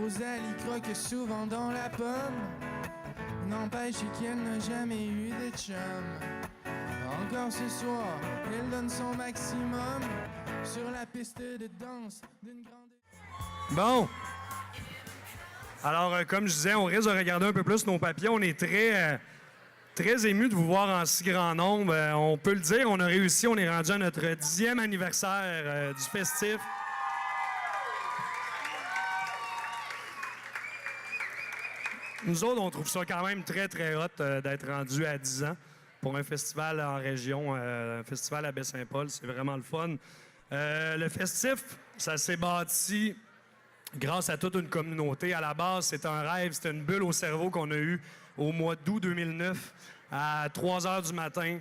Rosalie croque souvent dans la pomme. N'empêche qu'elle n'a jamais eu de chum. Encore ce soir, elle donne son maximum sur la piste de danse d'une grande... Bon. Alors, comme je disais, on risque de regarder un peu plus nos papiers. On est très émus de vous voir en si grand nombre. On peut le dire, on a réussi. On est rendu à notre 10e anniversaire du festif. Nous autres, on trouve ça quand même très, très hot d'être rendu à 10 ans pour un festival en région, un festival à Baie-Saint-Paul. C'est vraiment le fun. Le festif, ça s'est bâti grâce à toute une communauté. À la base, c'était un rêve, c'était une bulle au cerveau qu'on a eue au mois d'août 2009 à 3 heures du matin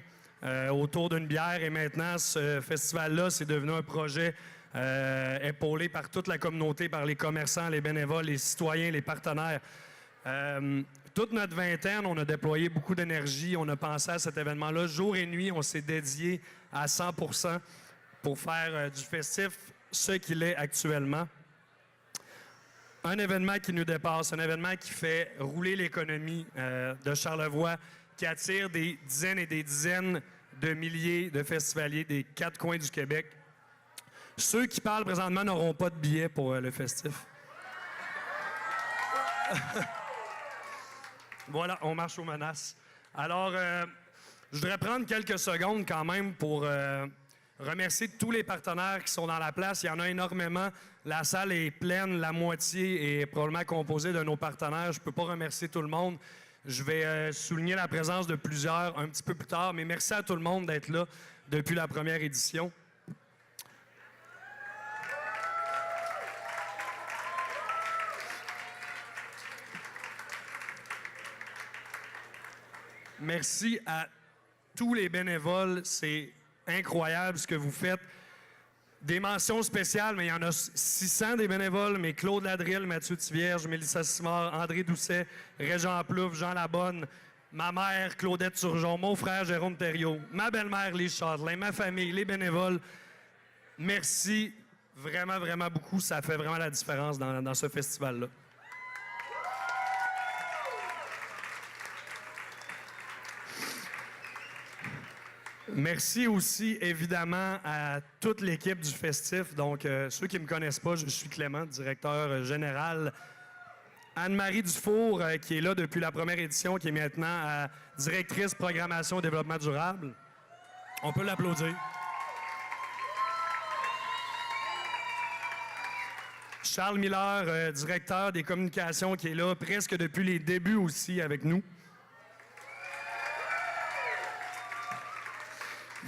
autour d'une bière. Et maintenant, ce festival-là, c'est devenu un projet épaulé par toute la communauté, par les commerçants, les bénévoles, les citoyens, les partenaires. Toute notre vingtaine, on a déployé beaucoup d'énergie. On a pensé à cet événement-là. Jour et nuit, on s'est dédié à 100% pour faire du festif ce qu'il est actuellement. Un événement qui nous dépasse, un événement qui fait rouler l'économie de Charlevoix, qui attire des dizaines et des dizaines de milliers de festivaliers des 4 coins du Québec. Ceux qui parlent présentement n'auront pas de billets pour le festif. Voilà, on marche aux menaces. Alors, je voudrais prendre quelques secondes quand même pour remercier tous les partenaires qui sont dans la place. Il y en a énormément. La salle est pleine, la moitié est probablement composée de nos partenaires. Je ne peux pas remercier tout le monde. Je vais souligner la présence de plusieurs un petit peu plus tard, mais merci à tout le monde d'être là depuis la première édition. Merci à tous les bénévoles. C'est incroyable ce que vous faites. Des mentions spéciales, mais il y en a 600 des bénévoles, mais Claude Ladrille, Mathieu Tivierge, Mélissa Simard, André Doucet, Régent Plouffe, Jean Labonne, ma mère Claudette Turgeon, mon frère Jérôme Thériault, ma belle-mère Lise Châtelain, ma famille, les bénévoles. Merci vraiment, vraiment beaucoup. Ça fait vraiment la différence dans ce festival-là. Merci aussi, évidemment, à toute l'équipe du festif. Donc, ceux qui ne me connaissent pas, je suis Clément, directeur général. Anne-Marie Dufour, qui est là depuis la première édition, qui est maintenant directrice programmation et développement durable. On peut l'applaudir. Charles Miller, directeur des communications, qui est là presque depuis les débuts aussi avec nous.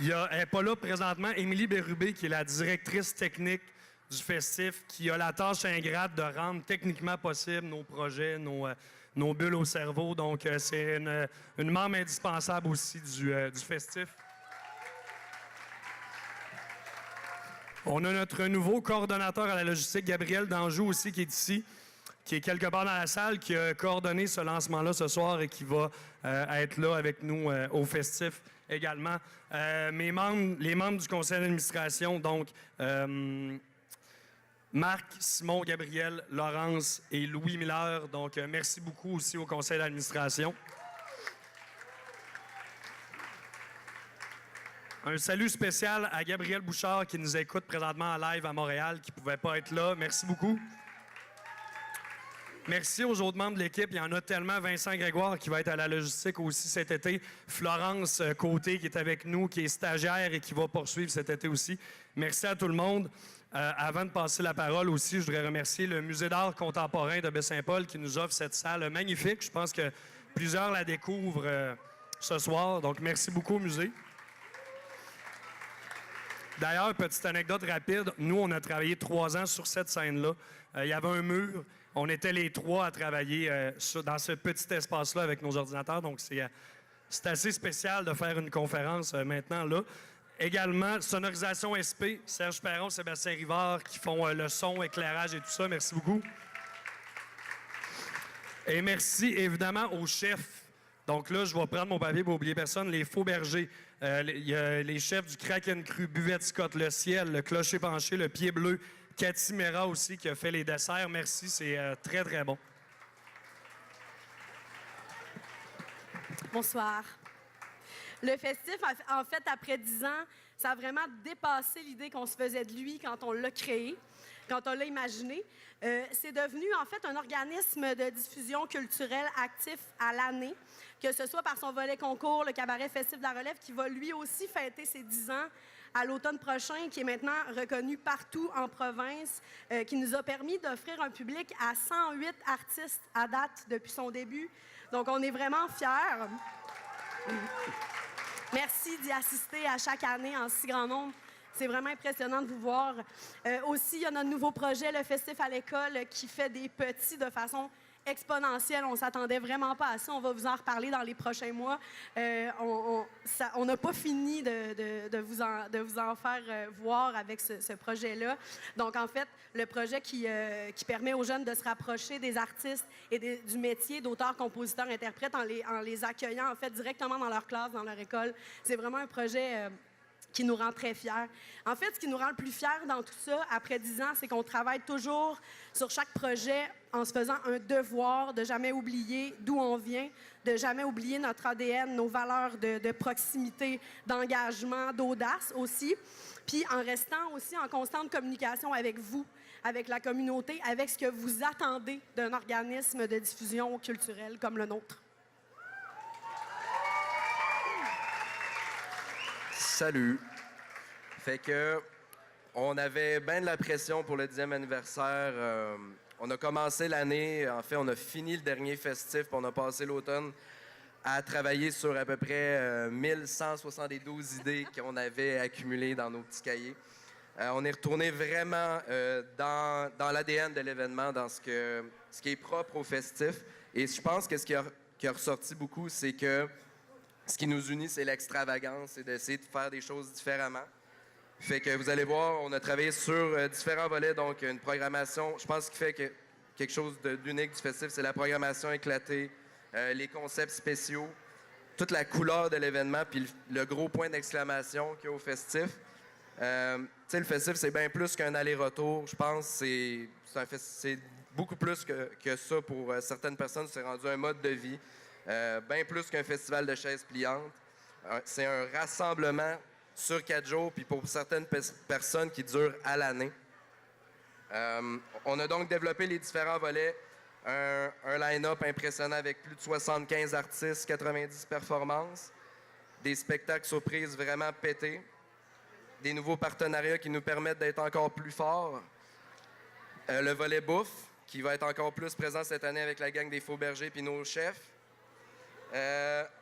Elle n'est pas là présentement. Émilie Bérubé, qui est la directrice technique du festif, qui a la tâche ingrate de rendre techniquement possible nos projets, nos bulles au cerveau. Donc, c'est une membre indispensable aussi du festif. On a notre nouveau coordonnateur à la logistique, Gabriel Danjou aussi, qui est ici, qui est quelque part dans la salle, qui a coordonné ce lancement-là ce soir et qui va être là avec nous au festif également. Les membres du conseil d'administration, donc Marc, Simon, Gabriel, Laurence et Louis Miller. Donc, merci beaucoup aussi au conseil d'administration. Un salut spécial à Gabriel Bouchard qui nous écoute présentement en live à Montréal, qui ne pouvait pas être là. Merci beaucoup. Merci aux autres membres de l'équipe. Il y en a tellement. Vincent Grégoire qui va être à la logistique aussi cet été. Florence Côté qui est avec nous, qui est stagiaire et qui va poursuivre cet été aussi. Merci à tout le monde. Avant de passer la parole aussi, je voudrais remercier le Musée d'art contemporain de Baie-Saint-Paul qui nous offre cette salle magnifique. Je pense que plusieurs la découvrent ce soir. Donc, merci beaucoup au musée. D'ailleurs, petite anecdote rapide, nous, on a travaillé 3 ans sur cette scène-là. Il y avait un mur. On était les 3 à travailler dans ce petit espace-là avec nos ordinateurs. Donc, c'est assez spécial de faire une conférence maintenant là. Également, sonorisation SP, Serge Perron, Sébastien Rivard qui font le son, éclairage et tout ça. Merci beaucoup. Et merci évidemment aux chefs. Donc là, je vais prendre mon papier pour oublier personne. Les Faux Bergers, il y a les chefs du Kraken Cru, Buvette Scott, Le Ciel, Le Clocher Penché, Le Pied Bleu, Cathy Mera aussi qui a fait les desserts. Merci, c'est très, très bon. Bonsoir. Le festif, en fait, après 10 ans, ça a vraiment dépassé l'idée qu'on se faisait de lui quand on l'a créé, quand on l'a imaginé. C'est devenu, en fait, un organisme de diffusion culturelle actif à l'année, que ce soit par son volet concours, le Cabaret Festif de la Relève, qui va lui aussi fêter ses 10 ans à l'automne prochain, qui est maintenant reconnu partout en province, qui nous a permis d'offrir un public à 108 artistes à date depuis son début. Donc, on est vraiment fiers. Merci d'y assister à chaque année en si grand nombre. C'est vraiment impressionnant de vous voir. Aussi, il y a notre nouveau projet, le Festif à l'école, qui fait des petits de façon exponentielle. On ne s'attendait vraiment pas à ça. On va vous en reparler dans les prochains mois. On n'a pas fini de vous en faire voir avec ce projet-là. Donc, en fait, le projet qui permet aux jeunes de se rapprocher des artistes et du métier d'auteur, compositeur, interprète en les accueillant, en fait, directement dans leur classe, dans leur école. C'est vraiment un projet qui nous rend très fiers. En fait, ce qui nous rend le plus fiers dans tout ça, après 10 ans, c'est qu'on travaille toujours sur chaque projet en se faisant un devoir de jamais oublier d'où on vient, de jamais oublier notre ADN, nos valeurs de proximité, d'engagement, d'audace aussi, puis en restant aussi en constante communication avec vous, avec la communauté, avec ce que vous attendez d'un organisme de diffusion culturelle comme le nôtre. Salut. Fait que on avait bien de la pression pour le 10e anniversaire. On a commencé l'année, en fait, on a fini le dernier festif, puis on a passé l'automne à travailler sur à peu près 1172 idées qu'on avait accumulées dans nos petits cahiers. On est retourné vraiment dans l'ADN de l'événement, dans ce qui est propre au festif. Et je pense que ce qui a ressorti beaucoup, c'est que ce qui nous unit, c'est l'extravagance, c'est d'essayer de faire des choses différemment. Fait que vous allez voir, on a travaillé sur différents volets, donc une programmation. Je pense qu'il fait quelque chose d'unique du festif, c'est la programmation éclatée, les concepts spéciaux, toute la couleur de l'événement, puis le gros point d'exclamation qu'il y a au festif. Tu sais, le festif, c'est bien plus qu'un aller-retour. Je pense que c'est beaucoup plus que ça pour certaines personnes. C'est rendu un mode de vie. Bien plus qu'un festival de chaises pliantes. C'est un rassemblement sur 4 jours, puis pour certaines personnes qui durent à l'année. On a donc développé les différents volets. Un line-up impressionnant avec plus de 75 artistes, 90 performances, des spectacles surprises vraiment pétés, des nouveaux partenariats qui nous permettent d'être encore plus forts. Le volet bouffe, qui va être encore plus présent cette année avec la gang des Faux Bergers puis nos chefs.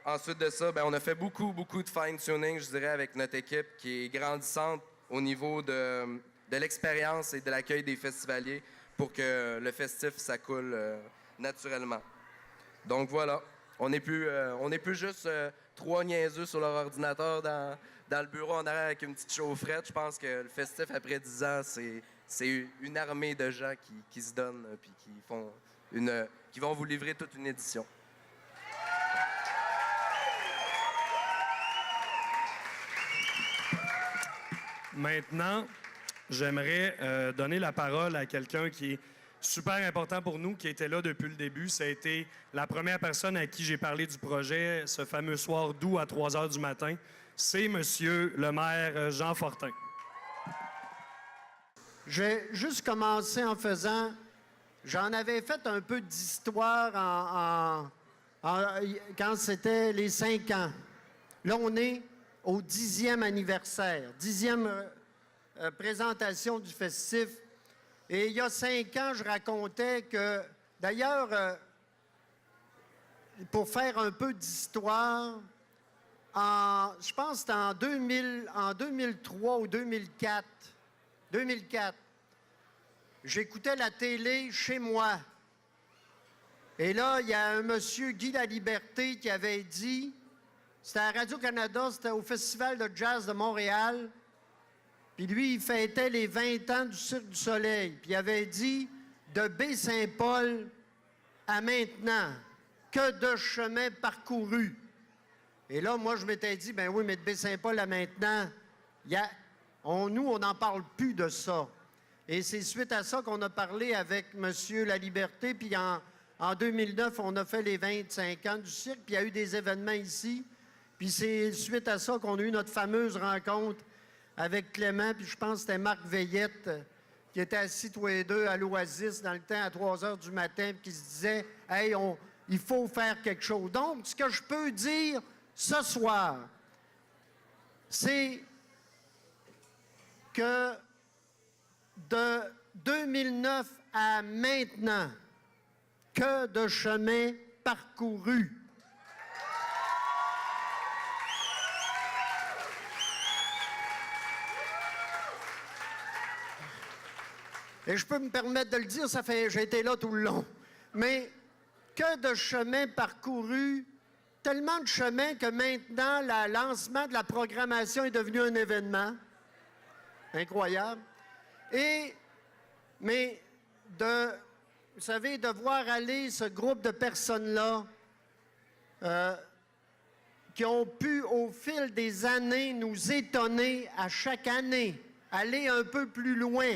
Ensuite de ça, on a fait beaucoup de fine-tuning, je dirais, avec notre équipe qui est grandissante au niveau de l'expérience et de l'accueil des festivaliers pour que le festif, ça coule naturellement. Donc voilà, on n'est plus juste 3 niaiseux sur leur ordinateur dans le bureau en arrière avec une petite chaufferette. Je pense que le festif, après 10 ans, c'est une armée de gens qui se donnent puis qui vont vous livrer toute une édition. Maintenant, j'aimerais donner la parole à quelqu'un qui est super important pour nous, qui était là depuis le début. Ça a été la première personne à qui j'ai parlé du projet ce fameux soir d'août à 3 h du matin. C'est monsieur le maire Jean Fortin. Je vais juste commencer en faisant... J'en avais fait un peu d'histoire quand c'était les 5 ans. Là, on est au 10e anniversaire, 10e présentation du festif. Et il y a 5 ans, je racontais que, d'ailleurs, pour faire un peu d'histoire, je pense que c'était en 2003 ou 2004, j'écoutais la télé chez moi. Et là, il y a un monsieur, Guy Laliberté, qui avait dit... C'était à Radio-Canada, c'était au Festival de jazz de Montréal. Puis lui, il fêtait les 20 ans du Cirque du Soleil. Puis il avait dit, de Baie-Saint-Paul à maintenant, que de chemin parcouru. Et là, moi, je m'étais dit, ben oui, mais de Baie-Saint-Paul à maintenant, on n'en parle plus de ça. Et c'est suite à ça qu'on a parlé avec M. Laliberté, puis en 2009, on a fait les 25 ans du cirque, puis il y a eu des événements ici. Puis c'est suite à ça qu'on a eu notre fameuse rencontre avec Clément, puis je pense que c'était Marc Veillette, qui était assis tous les deux à l'Oasis dans le temps à 3 heures du matin, puis qui se disait « Hey, il faut faire quelque chose ». Donc, ce que je peux dire ce soir, c'est que de 2009 à maintenant, que de chemin parcouru. Et je peux me permettre de le dire, j'ai été là tout le long. Mais que de chemin parcouru, tellement de chemin que maintenant, le lancement de la programmation est devenu un événement. Incroyable. Mais vous savez, de voir aller ce groupe de personnes-là qui ont pu, au fil des années, nous étonner à chaque année, aller un peu plus loin,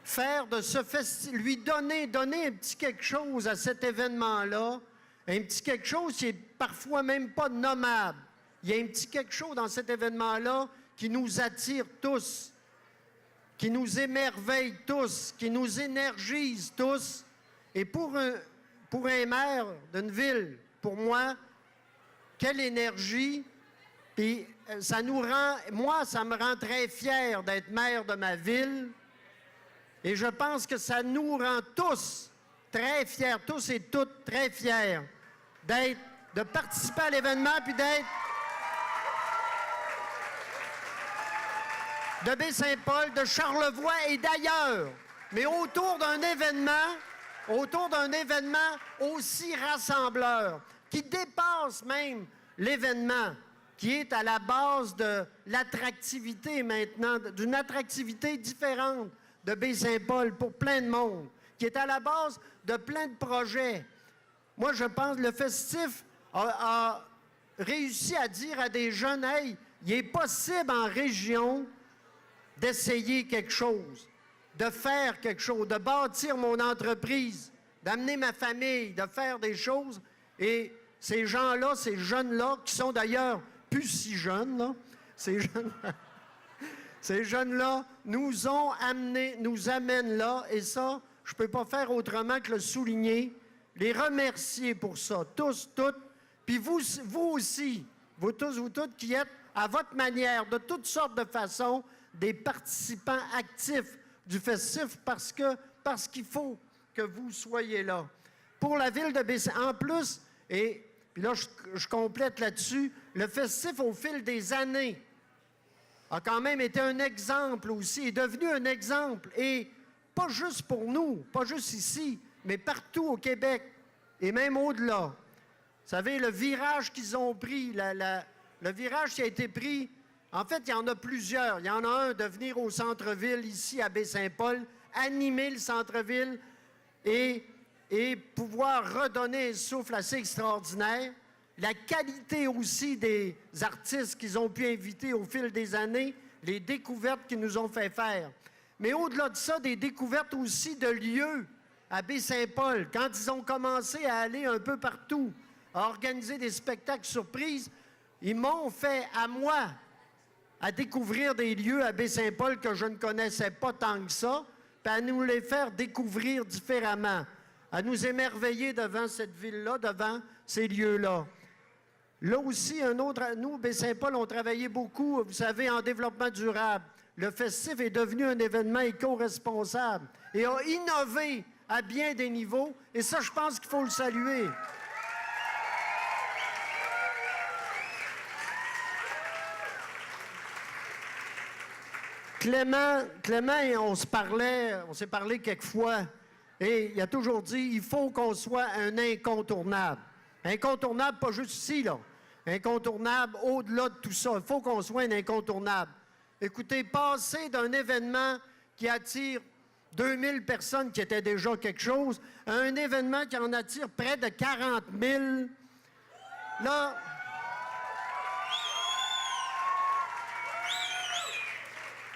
faire de ce festival, lui donner un petit quelque chose à cet événement-là, un petit quelque chose qui est parfois même pas nommable. Il y a un petit quelque chose dans cet événement-là qui nous attire tous, qui nous émerveille tous, qui nous énergise tous. Et pour un maire d'une ville, pour moi, quelle énergie! Puis ça me rend très fier d'être maire de ma ville. Et je pense que ça nous rend tous très fiers, tous et toutes très fiers de participer à l'événement puis d'être de Baie-Saint-Paul, de Charlevoix et d'ailleurs, mais autour d'un événement aussi rassembleur, qui dépasse même l'événement, qui est à la base de l'attractivité maintenant, d'une attractivité différente de Baie-Saint-Paul pour plein de monde, qui est à la base de plein de projets. Moi, je pense que le festif a réussi à dire à des jeunes, « Hey, il est possible en région d'essayer quelque chose, de faire quelque chose, de bâtir mon entreprise, d'amener ma famille, de faire des choses. » Et ces gens-là, ces jeunes-là, qui sont d'ailleurs plus si jeunes, là, ces jeunes-là nous amènent là, et ça, je ne peux pas faire autrement que le souligner, les remercier pour ça, tous, toutes, puis vous aussi, vous tous, vous toutes, qui êtes à votre manière, de toutes sortes de façons, des participants actifs du festif, parce qu'il faut que vous soyez là. Pour la ville de Baie-Saint-Paul, en plus, et puis là, je complète là-dessus, le festif, au fil des années, a quand même été un exemple aussi, est devenu un exemple, et pas juste pour nous, pas juste ici, mais partout au Québec, et même au-delà. Vous savez, le virage qu'ils ont pris, le virage qui a été pris, en fait, il y en a plusieurs. Il y en a un de venir au centre-ville, ici, à Baie-Saint-Paul, animer le centre-ville et pouvoir redonner un souffle assez extraordinaire. La qualité aussi des artistes qu'ils ont pu inviter au fil des années, les découvertes qu'ils nous ont fait faire. Mais au-delà de ça, des découvertes aussi de lieux à Baie-Saint-Paul. Quand ils ont commencé à aller un peu partout, à organiser des spectacles surprises, ils m'ont fait, à moi, à découvrir des lieux à Baie-Saint-Paul que je ne connaissais pas tant que ça, puis à nous les faire découvrir différemment, à nous émerveiller devant cette ville-là, devant ces lieux-là. Là aussi, nous, Baie-Saint-Paul, on travaillait beaucoup, vous savez, en développement durable. Le festif est devenu un événement éco-responsable et a innové à bien des niveaux, et ça, je pense qu'il faut le saluer. Clément, on s'est parlé quelquefois, et il a toujours dit, il faut qu'on soit un incontournable. Incontournable, pas juste ici, là. Incontournable au-delà de tout ça. Il faut qu'on soit un incontournable. Écoutez, passer d'un événement qui attire 2000 personnes qui étaient déjà quelque chose, à un événement qui en attire près de 40 000. Là,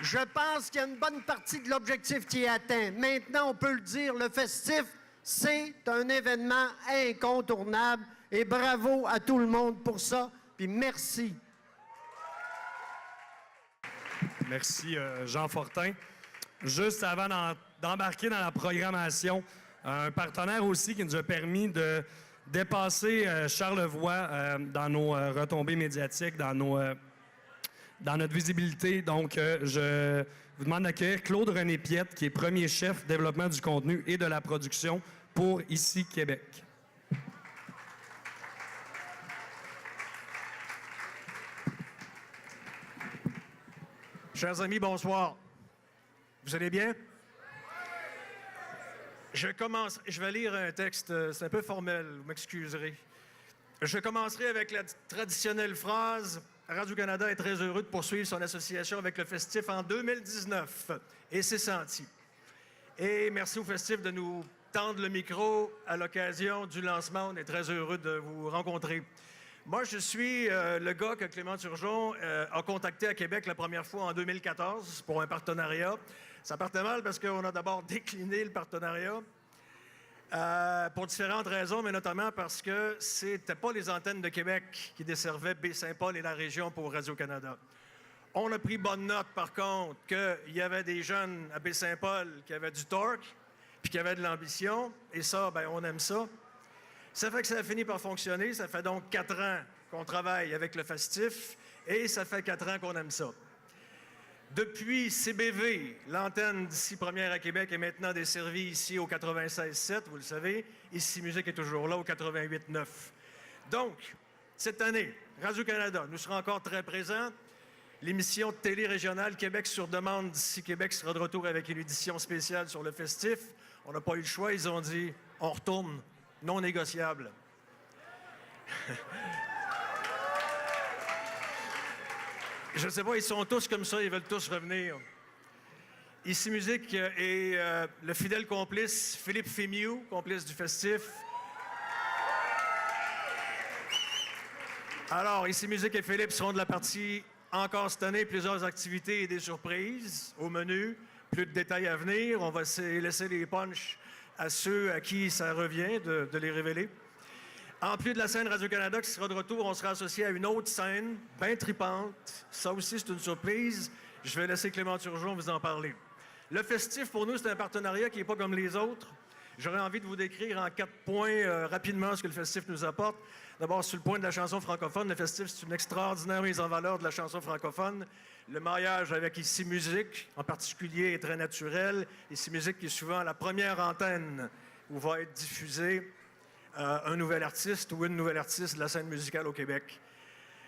je pense qu'il y a une bonne partie de l'objectif qui est atteint. Maintenant, on peut le dire, le festif, c'est un événement incontournable. Et bravo à tout le monde pour ça. Puis merci. Merci, Jean Fortin. Juste avant d'embarquer dans la programmation, un partenaire aussi qui nous a permis de dépasser Charlevoix dans nos retombées médiatiques, dans notre visibilité. Donc, je vous demande d'accueillir Claude René Piette, qui est premier chef développement du contenu et de la production pour Ici Québec. Chers amis, bonsoir. Vous allez bien? Je vais lire un texte, c'est un peu formel, vous m'excuserez. Je commencerai avec la traditionnelle phrase « Radio-Canada est très heureux de poursuivre son association avec le Festif en 2019. » Et c'est senti. Et merci au Festif de nous tendre le micro à l'occasion du lancement. On est très heureux de vous rencontrer. Moi, je suis le gars que Clément Turgeon a contacté à Québec la première fois en 2014 pour un partenariat. Ça partait mal parce qu'on a d'abord décliné le partenariat pour différentes raisons, mais notamment parce que c'était pas les antennes de Québec qui desservaient Baie-Saint-Paul et la région pour Radio-Canada. On a pris bonne note, par contre, qu'il y avait des jeunes à Baie-Saint-Paul qui avaient du torque puis qui avaient de l'ambition. Et ça, bien, on aime ça. Ça fait que ça a fini par fonctionner. Ça fait donc 4 ans qu'on travaille avec le Festif et ça fait 4 ans qu'on aime ça. Depuis CBV, l'antenne d'Ici Première à Québec est maintenant desservie ici au 96.7, vous le savez. Ici Musique est toujours là au 88.9. Donc, cette année, Radio-Canada, nous serons encore très présents. L'émission de télé régionale Québec sur demande d'Ici Québec sera de retour avec une édition spéciale sur le Festif. On n'a pas eu le choix, ils ont dit « on retourne ». Non négociable. Je ne sais pas, ils sont tous comme ça, ils veulent tous revenir. Ici Musique et le fidèle complice Philippe Fémieux, complice du Festif. Alors, Ici Musique et Philippe seront de la partie encore cette année, plusieurs activités et des surprises au menu. Plus de détails à venir, on va laisser les punchs à ceux à qui ça revient de les révéler. En plus de la scène Radio-Canada qui sera de retour, on sera associé à une autre scène, bien tripante. Ça aussi, c'est une surprise. Je vais laisser Clément Turgeon vous en parler. Le Festif, pour nous, c'est un partenariat qui n'est pas comme les autres. J'aurais envie de vous décrire en 4 points rapidement ce que le Festif nous apporte. D'abord, sur le point de la chanson francophone, le Festif, c'est une extraordinaire mise en valeur de la chanson francophone. Le mariage avec Ici Musique, en particulier, est très naturel. Ici Musique qui est souvent la première antenne où va être diffusé un nouvel artiste ou une nouvelle artiste de la scène musicale au Québec.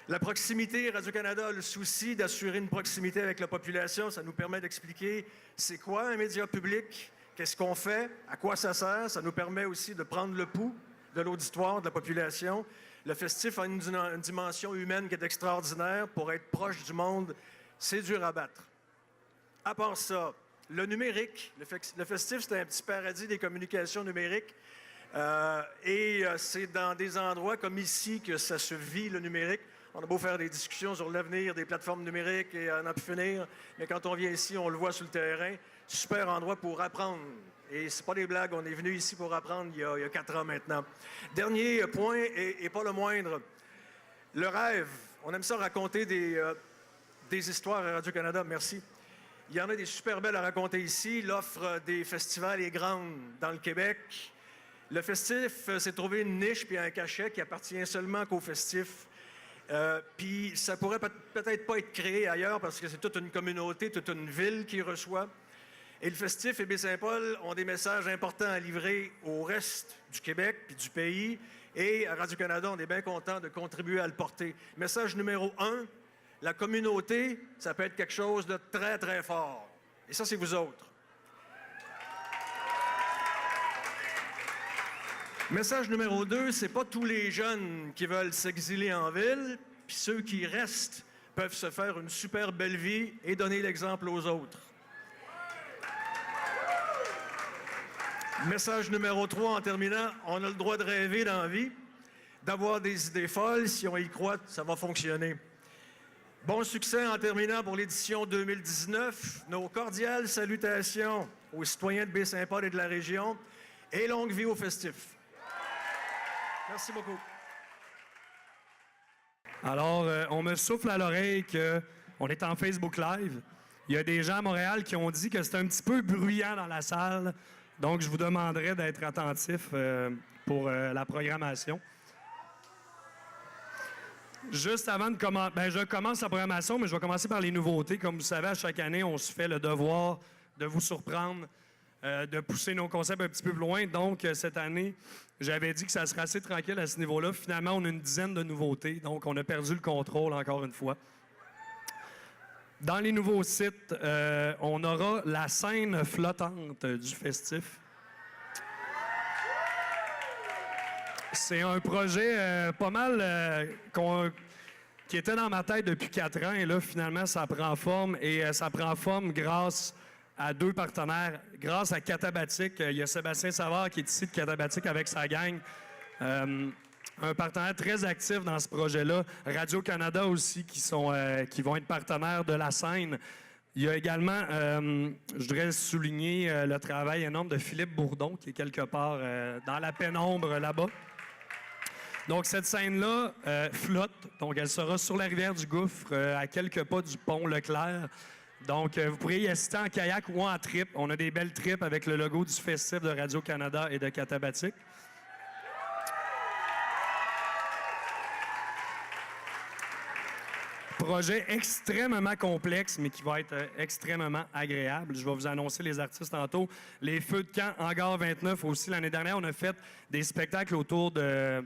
La proximité, Radio-Canada a le souci d'assurer une proximité avec la population. Ça nous permet d'expliquer c'est quoi un média public, qu'est-ce qu'on fait, à quoi ça sert. Ça nous permet aussi de prendre le pouls de l'auditoire, de la population. Le Festif a une dimension humaine qui est extraordinaire. Pour être proche du monde, c'est dur à battre. À part ça, le numérique, le Festif, c'est un petit paradis des communications numériques. C'est dans des endroits comme ici que ça se vit, le numérique. On a beau faire des discussions sur l'avenir des plateformes numériques et à n'en plus finir, mais quand on vient ici, on le voit sur le terrain. Super endroit pour apprendre. Et c'est pas des blagues, on est venu ici pour apprendre il y a 4 ans maintenant. Dernier point, et pas le moindre, le rêve. On aime ça raconter des histoires à Radio-Canada, merci. Il y en a des super belles à raconter ici. L'offre des festivals est grande dans le Québec. Le Festif s'est trouvé une niche puis un cachet qui appartient seulement qu'au Festif. Puis ça pourrait peut-être pas être créé ailleurs parce que c'est toute une communauté, toute une ville qui reçoit. Et le Festif et Baie-Saint-Paul ont des messages importants à livrer au reste du Québec puis du pays. Et à Radio-Canada, on est bien content de contribuer à le porter. Message numéro 1, la communauté, ça peut être quelque chose de très, très fort. Et ça, c'est vous autres. Message numéro 2, c'est pas tous les jeunes qui veulent s'exiler en ville, puis ceux qui restent peuvent se faire une super belle vie et donner l'exemple aux autres. Message numéro 3 en terminant. On a le droit de rêver dans la vie, d'avoir des idées folles. Si on y croit, ça va fonctionner. Bon succès en terminant pour l'édition 2019. Nos cordiales salutations aux citoyens de Baie-Saint-Paul et de la région. Et longue vie au festif. Merci beaucoup. Alors, on me souffle à l'oreille qu'on est en Facebook Live. Il y a des gens à Montréal qui ont dit que c'était un petit peu bruyant dans la salle. Donc, je vous demanderai d'être attentif pour la programmation. Juste avant de commencer, je commence la programmation, mais je vais commencer par les nouveautés. Comme vous savez, à chaque année, on se fait le devoir de vous surprendre, de pousser nos concepts un petit peu plus loin. Donc, cette année, j'avais dit que ça serait assez tranquille à ce niveau-là. Finalement, on a une dizaine de nouveautés, donc on a perdu le contrôle encore une fois. Dans les nouveaux sites, on aura la scène flottante du festif. C'est un projet pas mal qui était dans ma tête depuis 4 ans. Et là, finalement, ça prend forme. Et ça prend forme grâce à 2 partenaires. Grâce à Catabatic. Il y a Sébastien Savard qui est ici de Catabatic avec sa gang. Un partenaire très actif dans ce projet-là. Radio-Canada aussi qui vont être partenaires de la scène. Il y a également, je voudrais souligner le travail énorme de Philippe Bourdon qui est quelque part dans la pénombre là-bas. Donc, cette scène-là flotte. Donc, elle sera sur la rivière du Gouffre, à quelques pas du pont Leclerc. Donc, vous pourrez y assister en kayak ou en trip. On a des belles trips avec le logo du festif de Radio-Canada et de Catabatic. Projet extrêmement complexe, mais qui va être extrêmement agréable. Je vais vous annoncer les artistes tantôt. Les Feux de camp, Hangar 29 aussi. L'année dernière, on a fait des spectacles autour de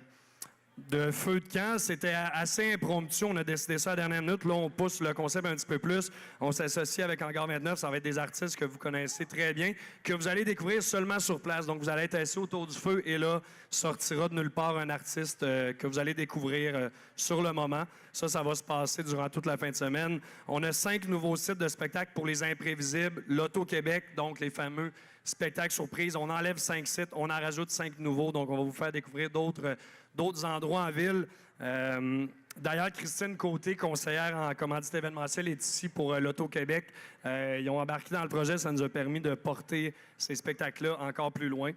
Feux de camp. C'était assez impromptu. On a décidé ça à la dernière minute. Là, on pousse le concept un petit peu plus. On s'associe avec Hangar 29. Ça va être des artistes que vous connaissez très bien, que vous allez découvrir seulement sur place. Donc, vous allez être assis autour du feu et là, sortira de nulle part un artiste que vous allez découvrir sur le moment. Ça va se passer durant toute la fin de semaine. On a 5 nouveaux sites de spectacles pour les imprévisibles. L'Auto-Québec, donc les fameux spectacles surprises. On enlève 5 sites, on en rajoute 5 nouveaux. Donc, on va vous faire découvrir d'autres endroits en ville. D'ailleurs, Christine Côté, conseillère en commandite événementielle, est ici pour l'Auto-Québec. Ils ont embarqué dans le projet. Ça nous a permis de porter ces spectacles-là encore plus loin.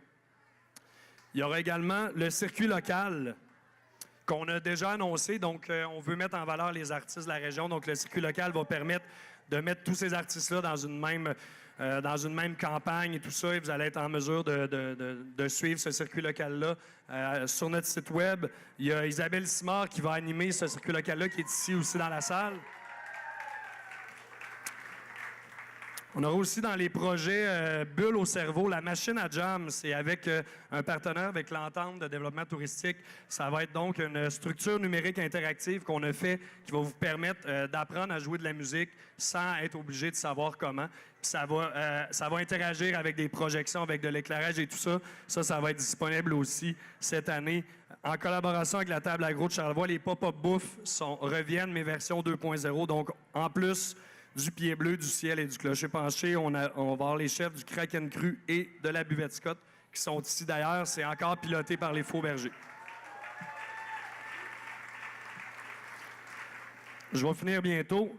Il y aura également le circuit local qu'on a déjà annoncé. Donc, on veut mettre en valeur les artistes de la région. Donc, le circuit local va permettre de mettre tous ces artistes-là dans une même campagne et tout ça. Et vous allez être en mesure de suivre ce circuit local-là. Sur notre site web, il y a Isabelle Simard qui va animer ce circuit local-là, qui est ici aussi dans la salle. On aura aussi dans les projets Bulle au cerveau, la machine à jam. C'est avec un partenaire avec l'entente de développement touristique. Ça va être donc une structure numérique interactive qu'on a fait qui va vous permettre d'apprendre à jouer de la musique sans être obligé de savoir comment. Puis ça va interagir avec des projections, avec de l'éclairage et tout ça. Ça va être disponible aussi cette année. En collaboration avec la table agro de Charlevoix, les pop-up bouffe reviennent, mais version 2.0. Donc, en plus du pied bleu, du ciel et du clocher penché, on va avoir les chefs du Kraken Cru et de la Buvette Scott qui sont ici d'ailleurs. C'est encore piloté par les Faux Bergers. Je vais finir bientôt.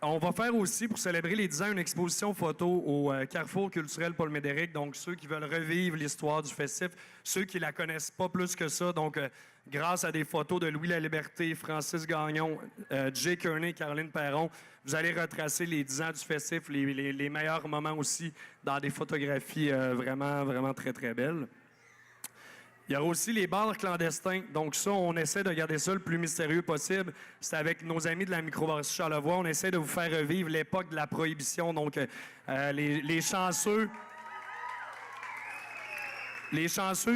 On va faire aussi, pour célébrer les 10 ans, une exposition photo au Carrefour culturel Paul Médéric. Donc, ceux qui veulent revivre l'histoire du festif, ceux qui la connaissent pas plus que ça. Donc, grâce à des photos de Louis Laliberté, Francis Gagnon, Jay Kearney, Caroline Perron, vous allez retracer les 10 ans du festif, les meilleurs moments aussi, dans des photographies vraiment, vraiment très, très belles. Il y aura aussi les bars clandestins. Donc ça, on essaie de garder ça le plus mystérieux possible. C'est avec nos amis de la microbrasserie Charlevoix. On essaie de vous faire revivre l'époque de la prohibition. Donc les chanceux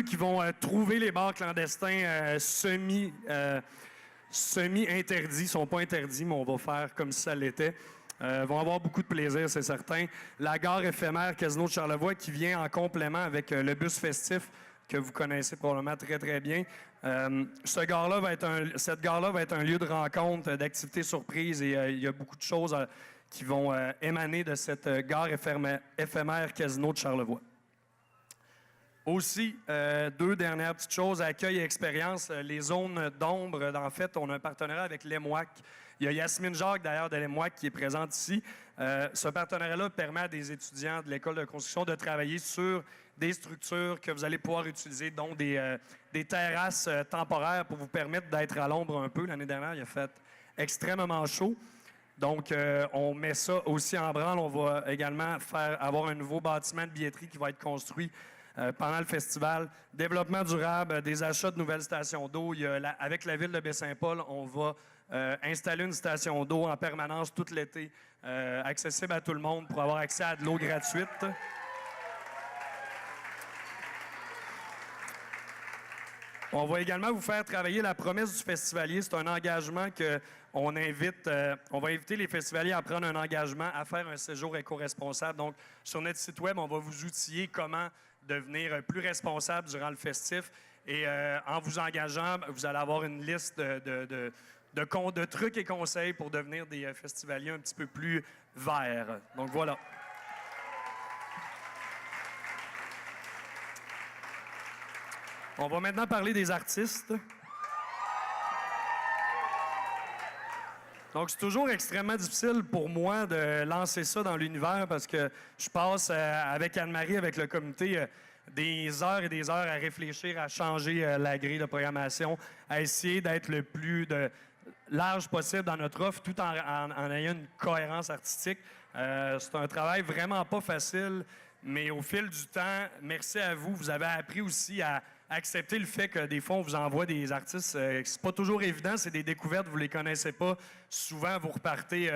qui vont trouver les bars clandestins semi-interdits, ils sont pas interdits, mais on va faire comme si ça l'était. Vont avoir beaucoup de plaisir, c'est certain. La gare éphémère Casino de Charlevoix qui vient en complément avec le bus festif que vous connaissez probablement très, très bien. Cette gare-là va être un lieu de rencontre, d'activités surprises et il y a beaucoup de choses qui vont émaner de cette gare éphémère Casino de Charlevoix. Aussi, deux dernières petites choses, accueil et expérience. Les zones d'ombre, en fait, on a un partenariat avec l'EMWAC. Il y a Yasmine Jacques, d'ailleurs, de l'EMWAC, qui est présente ici. Ce partenariat-là permet à des étudiants de l'École de construction de travailler sur des structures que vous allez pouvoir utiliser, dont des terrasses temporaires pour vous permettre d'être à l'ombre un peu. L'année dernière, il a fait extrêmement chaud. Donc, on met ça aussi en branle. On va également avoir un nouveau bâtiment de billetterie qui va être construit pendant le festival. Développement durable, des achats de nouvelles stations d'eau. Avec la ville de Baie-Saint-Paul, on va installer une station d'eau en permanence tout l'été, accessible à tout le monde pour avoir accès à de l'eau gratuite. On va également vous faire travailler la promesse du festivalier. C'est un engagement qu'on invite. On va inviter les festivaliers à prendre un engagement à faire un séjour éco-responsable. Donc, sur notre site web, on va vous outiller comment devenir plus responsable durant le festif. Et en vous engageant, vous allez avoir une liste de trucs et conseils pour devenir des festivaliers un petit peu plus verts. Donc, voilà. On va maintenant parler des artistes. Donc, c'est toujours extrêmement difficile pour moi de lancer ça dans l'univers parce que je passe avec Anne-Marie, avec le comité, des heures et des heures à réfléchir, à changer la grille de programmation, à essayer d'être le plus large possible dans notre offre tout en ayant une cohérence artistique. C'est un travail vraiment pas facile, mais au fil du temps, merci à vous. Vous avez appris aussi à accepter le fait que des fois, on vous envoie des artistes, c'est pas toujours évident, c'est des découvertes, vous les connaissez pas. Souvent, vous repartez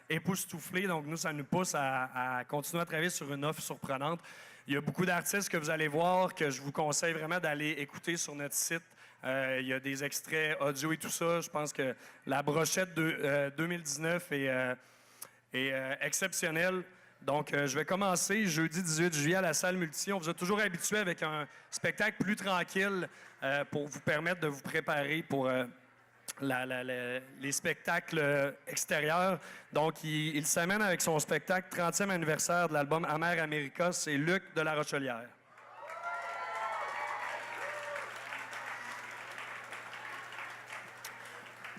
époustouflés, donc nous, ça nous pousse à continuer à travailler sur une offre surprenante. Il y a beaucoup d'artistes que vous allez voir que je vous conseille vraiment d'aller écouter sur notre site. Il y a des extraits audio et tout ça. Je pense que la brochette 2019 est exceptionnelle. Donc, je vais commencer jeudi 18 juillet à la salle Multi. On vous a toujours habitué avec un spectacle plus tranquille pour vous permettre de vous préparer pour les spectacles extérieurs. Donc, il s'amène avec son spectacle 30e anniversaire de l'album Amer America. C'est Luc de La Rochelière.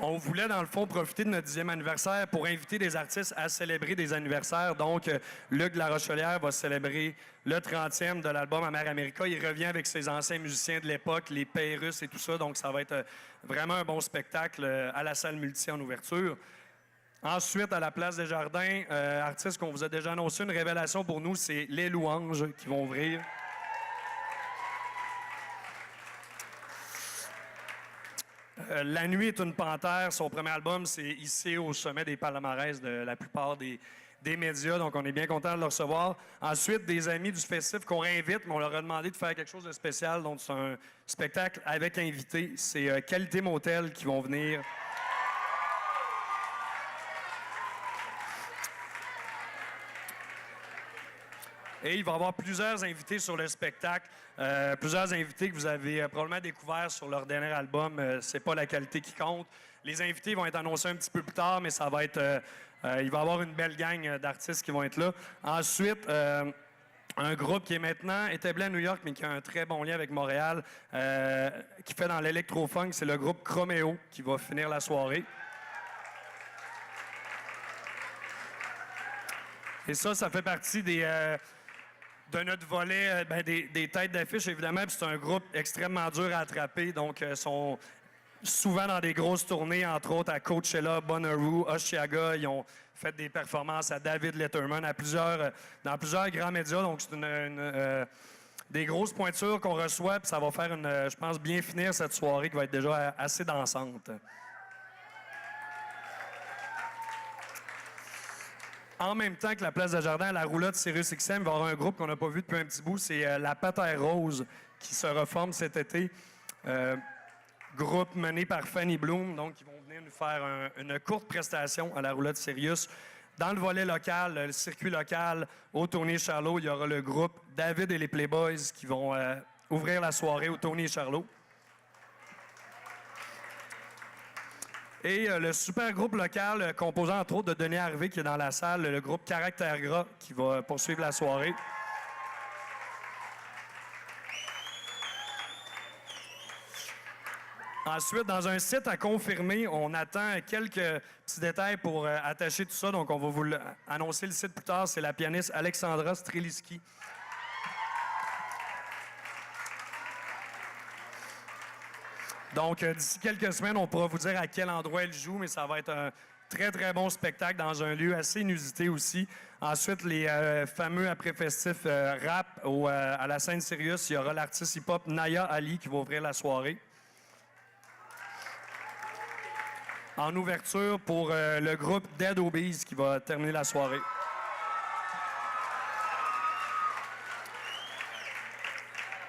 On voulait, dans le fond, profiter de notre 10e anniversaire pour inviter des artistes à célébrer des anniversaires. Donc, Luc de La Rochelière va célébrer le 30e de l'album Amer America. Il revient avec ses anciens musiciens de l'époque, les Pérusse et tout ça. Donc, ça va être vraiment un bon spectacle à la salle Multi en ouverture. Ensuite, à la Place des Jardins, artiste qu'on vous a déjà annoncé, une révélation pour nous, c'est Les Louanges qui vont ouvrir. La Nuit est une panthère. Son premier album, c'est ici au sommet des palmarès de la plupart des médias. Donc, on est bien content de le recevoir. Ensuite, des amis du festif qu'on réinvite, mais on leur a demandé de faire quelque chose de spécial. Donc, c'est un spectacle avec invités. C'est Qualité Motel qui vont venir. Et il va y avoir plusieurs invités sur le spectacle, plusieurs invités que vous avez probablement découverts sur leur dernier album. C'est pas la qualité qui compte. Les invités vont être annoncés un petit peu plus tard, mais ça va être, il va y avoir une belle gang d'artistes qui vont être là. Ensuite, un groupe qui est maintenant établi à New York, mais qui a un très bon lien avec Montréal, qui fait dans l'électro-funk, c'est le groupe Chromeo qui va finir la soirée. Et ça fait partie de notre volet, des têtes d'affiche, évidemment. Puis c'est un groupe extrêmement dur à attraper. Donc, sont souvent dans des grosses tournées, entre autres à Coachella, Bonnaroo, Osheaga. Ils ont fait des performances à David Letterman, dans plusieurs grands médias. Donc, c'est des grosses pointures qu'on reçoit. Puis ça va faire, je pense, bien finir cette soirée qui va être déjà assez dansante. En même temps que la Place des Jardins, à la roulotte Sirius XM, il va y avoir un groupe qu'on n'a pas vu depuis un petit bout, c'est la Patère Rose qui se reforme cet été. Groupe mené par Fanny Bloom, donc ils vont venir nous faire une courte prestation à la roulotte Sirius. Dans le volet local, le circuit local, au Tony Charlot, il y aura le groupe David et les Playboys qui vont ouvrir la soirée au Tony Charlot. Et le super groupe local, composé entre autres de Denis Harvey qui est dans la salle, le groupe Caractère Gras qui va poursuivre la soirée. Ensuite, dans un site à confirmer, on attend quelques petits détails pour attacher tout ça. Donc, on va vous annoncer le site plus tard. C'est la pianiste Alexandra Streliski. Donc, d'ici quelques semaines, on pourra vous dire à quel endroit elle joue, mais ça va être un très, très bon spectacle dans un lieu assez inusité aussi. Ensuite, les fameux après-festifs rap à la scène Sirius, il y aura l'artiste hip-hop Naya Ali qui va ouvrir la soirée. En ouverture pour le groupe Dead Obeez qui va terminer la soirée.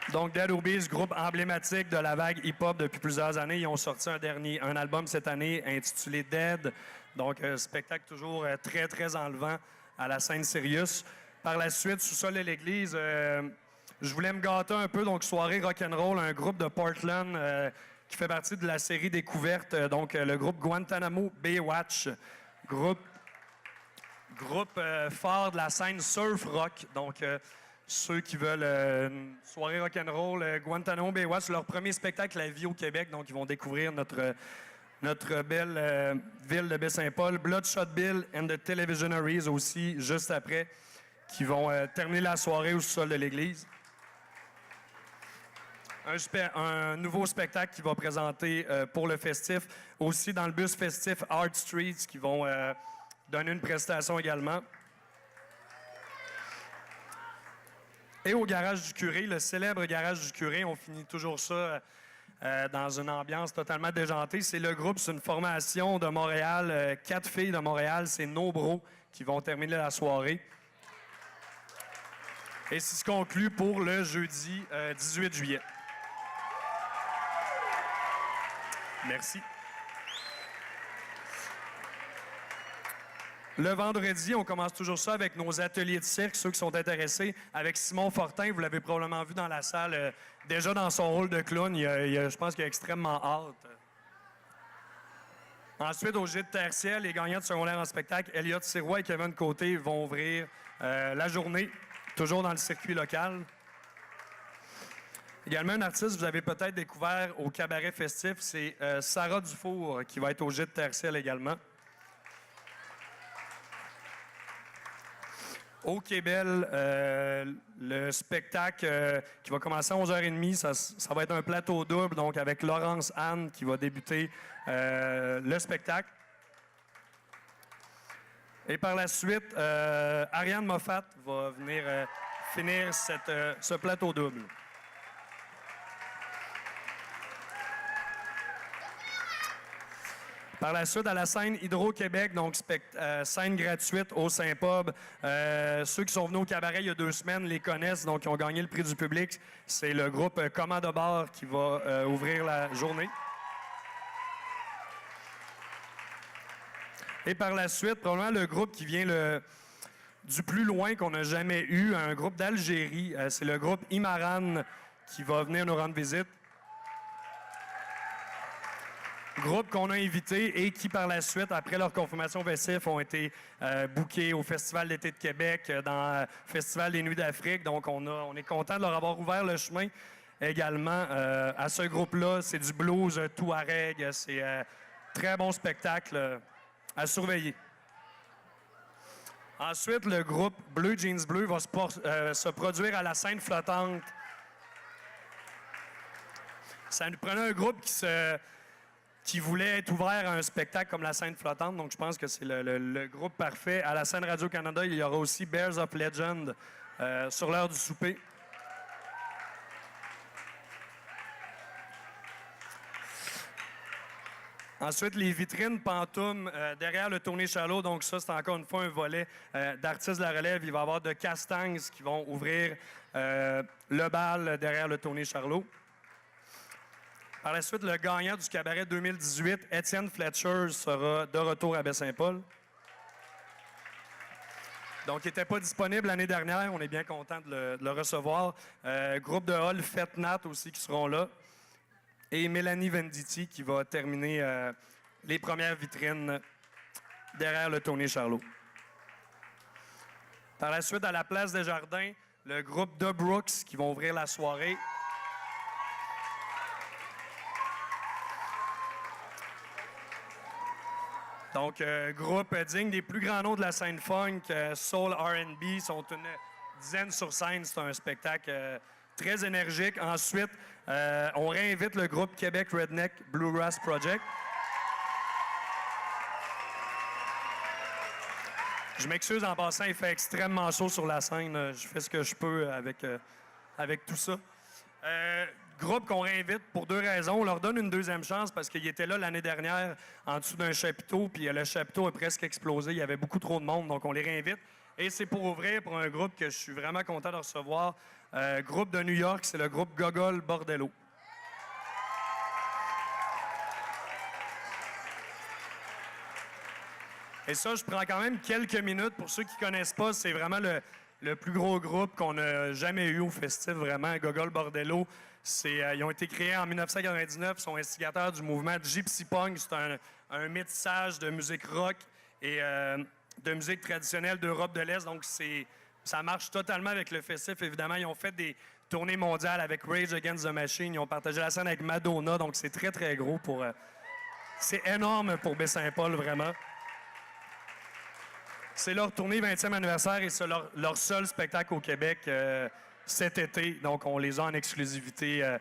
Donc, Dead Obeez, groupe emblématique de la vague hip-hop depuis plusieurs années. Ils ont sorti un album cette année intitulé Dead. Donc, un spectacle toujours très, très enlevant à la scène Sirius. Par la suite, sous-sol de l'église, je voulais me gâter un peu. Donc, soirée rock'n'roll, un groupe de Portland qui fait partie de la série Découverte. Donc, le groupe Guantanamo Baywatch, groupe phare de la scène surf rock. Donc, ceux qui veulent une soirée rock'n'roll, Guantanamo Baywatch, leur premier spectacle, La vie au Québec. Donc, ils vont découvrir notre belle ville de Baie-Saint-Paul. Bloodshot Bill and the Televisionaries aussi, juste après, qui vont terminer la soirée au sol de l'église. Un nouveau spectacle qui va présenter pour le festif. Aussi, dans le bus festif Art Streets, qui vont donner une prestation également. Et au Garage du Curé, le célèbre Garage du Curé, on finit toujours ça dans une ambiance totalement déjantée. C'est le groupe, c'est une formation de Montréal, 4 filles de Montréal, c'est No Bro qui vont terminer la soirée. Et c'est ce qui conclut pour le jeudi 18 juillet. Merci. Le vendredi, on commence toujours ça avec nos ateliers de cirque, ceux qui sont intéressés, avec Simon Fortin. Vous l'avez probablement vu dans la salle, déjà dans son rôle de clown. Je pense qu'il a extrêmement hâte. Ensuite, au Gîte Terre-Ciel, les gagnants de secondaire en spectacle, Elliott Sirois et Kevin Côté, vont ouvrir la journée, toujours dans le circuit local. Également, un artiste que vous avez peut-être découvert au cabaret festif, c'est Sarah Dufour, qui va être au Gîte Terre-Ciel également. Au Québec, le spectacle qui va commencer à 11h30, ça va être un plateau double, donc avec Laurence Anne qui va débuter le spectacle. Et par la suite, Ariane Moffat va venir finir ce plateau double. Par la suite, à la scène Hydro-Québec, donc scène gratuite au Saint-Pub. Ceux qui sont venus au cabaret il y a 2 semaines les connaissent, donc ils ont gagné le prix du public. C'est le groupe Command de bar qui va ouvrir la journée. Et par la suite, probablement le groupe qui vient du plus loin qu'on n'a jamais eu, un groupe d'Algérie. C'est le groupe Imaran qui va venir nous rendre visite. Groupe qu'on a invité et qui, par la suite, après leur confirmation festive, ont été bookés au Festival d'été de Québec, dans le Festival des Nuits d'Afrique. Donc, on est content de leur avoir ouvert le chemin également à ce groupe-là. C'est du blues touareg. C'est très bon spectacle à surveiller. Ensuite, le groupe Bleu Jeans Bleu va se produire à la scène flottante. Ça nous prenait un groupe qui voulait être ouvert à un spectacle comme la scène flottante. Donc, je pense que c'est le groupe parfait. À la scène Radio-Canada, il y aura aussi Bears of Legend sur l'heure du souper. Ensuite, les vitrines Pantoum derrière le Tony Charlot. Donc ça, c'est encore une fois un volet d'artistes de la relève. Il va y avoir de Castangs qui vont ouvrir le bal derrière le Tony Charlot. Par la suite, le gagnant du cabaret 2018, Étienne Fletcher, sera de retour à Baie-Saint-Paul. Donc, il n'était pas disponible l'année dernière. On est bien content de le recevoir. Groupe de Hall, Fête Nat aussi qui seront là. Et Mélanie Venditti qui va terminer les premières vitrines derrière le Tony Charlot. Par la suite, à la place des Jardins, le groupe The Brooks qui vont ouvrir la soirée. Donc, groupe digne des plus grands noms de la scène funk, soul, R&B, sont une dizaine sur scène. C'est un spectacle très énergique. Ensuite, on réinvite le groupe Québec Redneck Bluegrass Project. Je m'excuse en passant, il fait extrêmement chaud sur la scène. Je fais ce que je peux avec tout ça. Groupe qu'on réinvite pour 2 raisons. On leur donne une deuxième chance parce qu'ils étaient là l'année dernière en dessous d'un chapiteau, puis le chapiteau a presque explosé. Il y avait beaucoup trop de monde, donc on les réinvite. Et c'est pour ouvrir pour un groupe que je suis vraiment content de recevoir. Groupe de New York, c'est le groupe Gogol Bordello. Et ça, je prends quand même quelques minutes. Pour ceux qui ne connaissent pas, c'est vraiment le plus gros groupe qu'on a jamais eu au festif, vraiment. Gogol Bordello, ils ont été créés en 1999, ils sont instigateurs du mouvement Gypsy Punk. C'est un métissage de musique rock et de musique traditionnelle d'Europe de l'Est. Donc, ça marche totalement avec le festif, évidemment. Ils ont fait des tournées mondiales avec Rage Against the Machine. Ils ont partagé la scène avec Madonna, donc c'est très, très gros pour... c'est énorme pour Baie-Saint-Paul, vraiment. C'est leur tournée 20e anniversaire et c'est leur seul spectacle au Québec cet été. Donc, on les a en exclusivité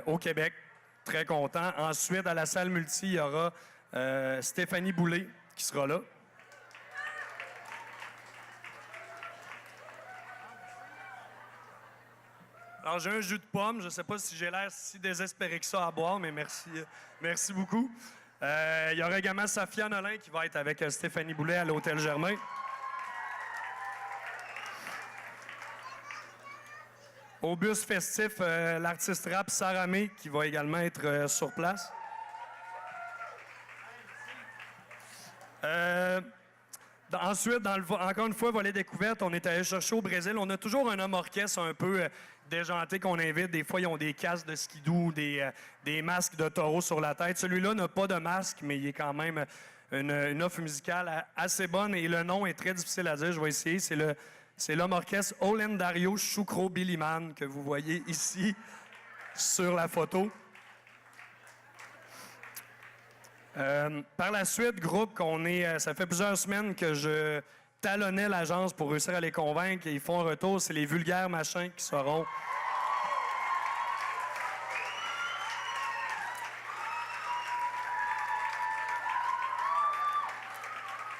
au Québec. Très content. Ensuite, à la salle multi, il y aura Stéphanie Boulay qui sera là. Alors, j'ai un jus de pomme. Je ne sais pas si j'ai l'air si désespéré que ça à boire, mais merci beaucoup. Il y aura également Safia Nolin qui va être avec Stéphanie Boulay à l'Hôtel Germain. Au bus festif, l'artiste rap Sarah May qui va également être sur place. Ensuite, encore une fois, volet découverte, on est allé chercher au Brésil. On a toujours un homme orchestre un peu déjanté qu'on invite. Des fois, ils ont des casques de skidoo, des masques de taureau sur la tête. Celui-là n'a pas de masque, mais il est quand même une offre musicale assez bonne. Et le nom est très difficile à dire, je vais essayer. C'est l'homme orchestre Olendario Choukro Biliman que vous voyez ici sur la photo. Par la suite, groupe ça fait plusieurs semaines que je talonnais l'agence pour réussir à les convaincre et ils font un retour. C'est les Vulgaires Machins qui seront.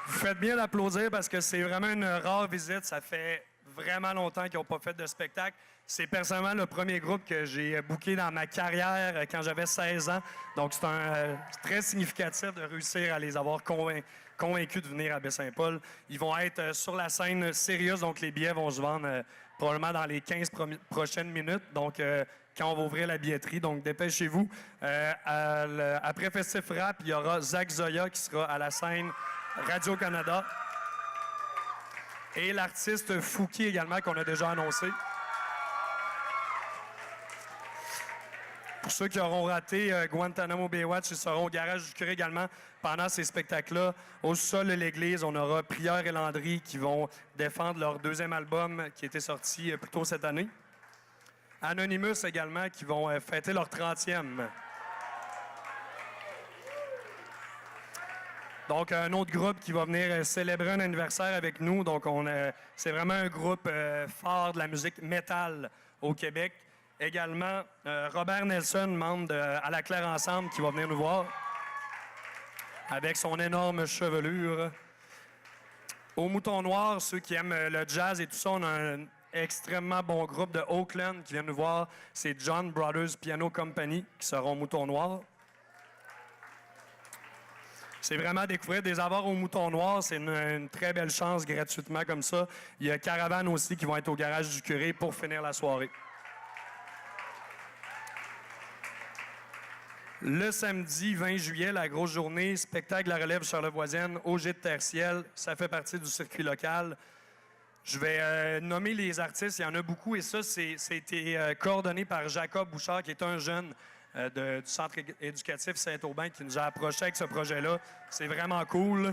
Vous faites bien d'applaudir parce que c'est vraiment une rare visite. Ça fait vraiment longtemps qu'ils n'ont pas fait de spectacle. C'est personnellement le premier groupe que j'ai booké dans ma carrière quand j'avais 16 ans. Donc, c'est très significatif de réussir à les avoir convaincus de venir à Baie-Saint-Paul. Ils vont être sur la scène sérieuse, donc les billets vont se vendre probablement dans les 15 prochaines minutes. Donc, quand on va ouvrir la billetterie, donc dépêchez-vous. Après Festif Rap, il y aura Zach Zoya qui sera à la scène Radio-Canada. Et l'artiste Fouki également, qu'on a déjà annoncé. Pour ceux qui auront raté Guantanamo Baywatch, ils seront au Garage du Curé également pendant ces spectacles-là. Au sol de l'église, on aura Prieur et Landry qui vont défendre leur deuxième album qui était sorti plus tôt cette année. Anonymous également qui vont fêter leur 30e. Donc, un autre groupe qui va venir célébrer un anniversaire avec nous. Donc, c'est vraiment un groupe fort de la musique métal au Québec. Également, Robert Nelson, membre de À la Claire Ensemble, qui va venir nous voir avec son énorme chevelure. Au Mouton Noir, ceux qui aiment le jazz et tout ça, on a un extrêmement bon groupe de Oakland qui vient nous voir. C'est John Brothers Piano Company qui seront au Mouton Noir. C'est vraiment découvrir des avoirs au Mouton Noir. C'est une très belle chance gratuitement comme ça. Il y a Caravane aussi qui vont être au Garage du Curé pour finir la soirée. Le samedi 20 juillet, la grosse journée, spectacle La Relève Charlevoisienne au Gîte Terre-Ciel. Ça fait partie du circuit local. Je vais nommer les artistes, il y en a beaucoup, et ça, été coordonné par Jacob Bouchard, qui est un jeune du Centre éducatif Saint-Aubin qui nous a approchés avec ce projet-là. C'est vraiment cool.